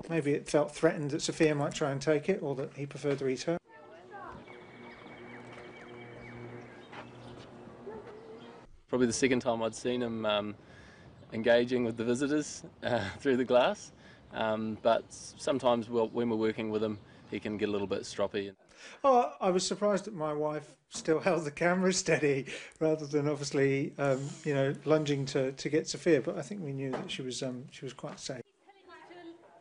maybe it felt threatened that Sophia might try and take it, or that he preferred to eat her. Probably the second time I'd seen him engaging with the visitors through the glass, but sometimes when we're working with him he can get a little bit stroppy. Oh, I was surprised that my wife still held the camera steady rather than obviously, lunging to get Sophia. But I think we knew that she was quite safe.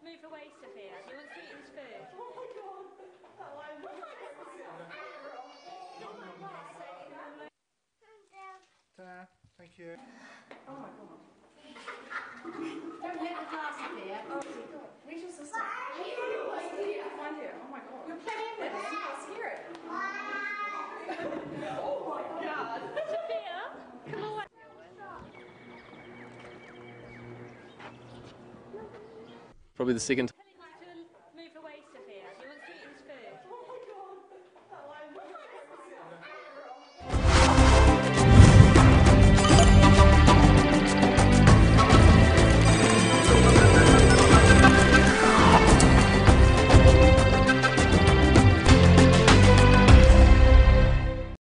Move away, Sophia. You want to eat his food? Thank you. Oh my God. Don't hit the glass, Sophia. Oh my God. Where's your sister? Find her. Oh my God. You're playing with him. I'll scare it. Oh my God. Sophia, come away. Probably the second